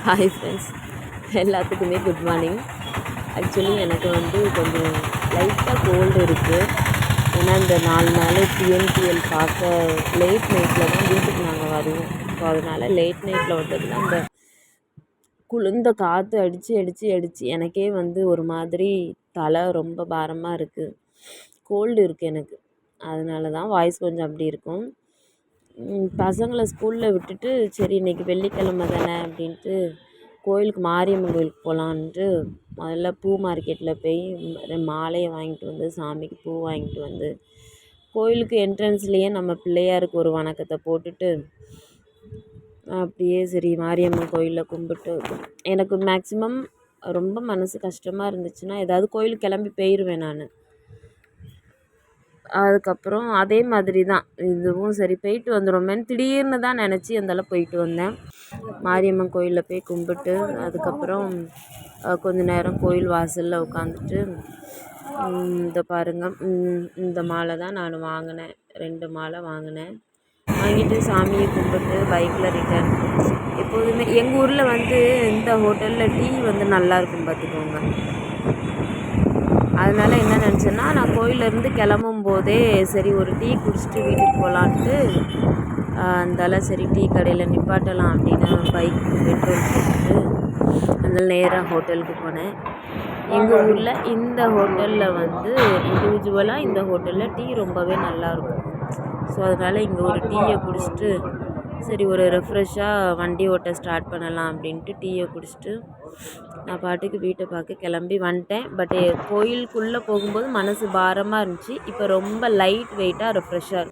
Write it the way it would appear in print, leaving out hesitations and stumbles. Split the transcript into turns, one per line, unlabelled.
Hi friends, எல்லாத்துக்குமே good morning. Actually எனக்கு கொஞ்சம் லைட்டாக கோல்டு இருக்குது. ஏன்னா இந்த 4 நாள் டிஎன்பிஎல் பார்க்க லேட் நைட்டில் தான் வீட்டுக்கு நாங்கள் வருவோம். ஸோ அதனால் லேட் நைட்டில் வந்ததுன்னா அந்த குளிர்ந்த காற்று அடித்து எனக்கே ஒரு மாதிரி தலை ரொம்ப பாரமாக இருக்குது. கோல்டு இருக்குது எனக்கு. அதனால தான் வாய்ஸ் கொஞ்சம் அப்படி இருக்கும். பசங்களை ஸ்கூலில் விட்டுட்டு சரி இன்றைக்கி வெள்ளிக்கிழமை தானே அப்படின்ட்டு கோயிலுக்கு மாரியம்மன் கோயிலுக்கு போகலான்ட்டு முதல்ல பூ மார்க்கெட்டில் போய் மாலையை வாங்கிட்டு வந்து சாமிக்கு பூ வாங்கிட்டு வந்து கோயிலுக்கு என்ட்ரன்ஸ்லேயே நம்ம பிள்ளையாருக்கு ஒரு வணக்கத்தை போட்டுட்டு அப்படியே சரி மாரியம்மன் கோயிலில் கும்பிட்டு எனக்கு மேக்ஸிமம் ரொம்ப மனசு கஷ்டமாக இருந்துச்சுன்னா ஏதாவது கோயிலுக்கு கிளம்பி போயிடுவேன் நான். அதுக்கப்புறம் அதே மாதிரி தான் இதுவும் சரி போயிட்டு வந்துடுவோமேன்னு திடீர்னு தான் நினச்சி அந்தளவு போயிட்டு வந்தேன். மாரியம்மன் கோயிலில் போய் கும்பிட்டு அதுக்கப்புறம் கொஞ்ச நேரம் கோயில் வாசலில் உட்காந்துட்டு இந்த பாருங்கள், இந்த மாலை தான் நான் வாங்கினேன். 2 மாலை வாங்கினேன். வாங்கிட்டு சாமியை கும்பிட்டு பைக்கில் ரிட்டர்ன். எப்போதுமே எங்கள் ஊரில் இந்த ஹோட்டலில் டீ நல்லாயிருக்கும் பார்த்துக்கோங்க. அதனால் என்ன நினச்சேன்னா நான் கோயிலேருந்து கிளம்பும் போதே சரி ஒரு டீ குடிச்சிட்டு வீட்டுக்கு போகலான்ட்டு அந்தால சரி டீ கடையில் நிப்பாட்டலாம் அப்படின்னு பைக் பெட்ரோல் போட்டுட்டு அதனால் நேராக ஹோட்டலுக்கு போனேன். எங்கள் ஊரில் இந்த ஹோட்டலில் இண்டிவிஜுவலாக இந்த ஹோட்டலில் டீ ரொம்பவே நல்லாயிருக்கும். ஸோ அதனால் இங்கே ஒரு டீயை குடிச்சிட்டு சரி ஒரு ரெஃப்ரெஷ்ஷாக வண்டி ஓட்ட ஸ்டார்ட் பண்ணலாம் அப்படின்ட்டு டீயை குடிச்சிட்டு நான் பாட்டுக்கு வீட்டை பார்க்க கிளம்பி வந்துட்டேன். பட் கோயிலுக்குள்ளே போகும்போது மனசு பாரமாக இருந்துச்சு. இப்போ ரொம்ப லைட் வெயிட்டாக ரெஃப்ரெஷ்ஷாக இருக்குது.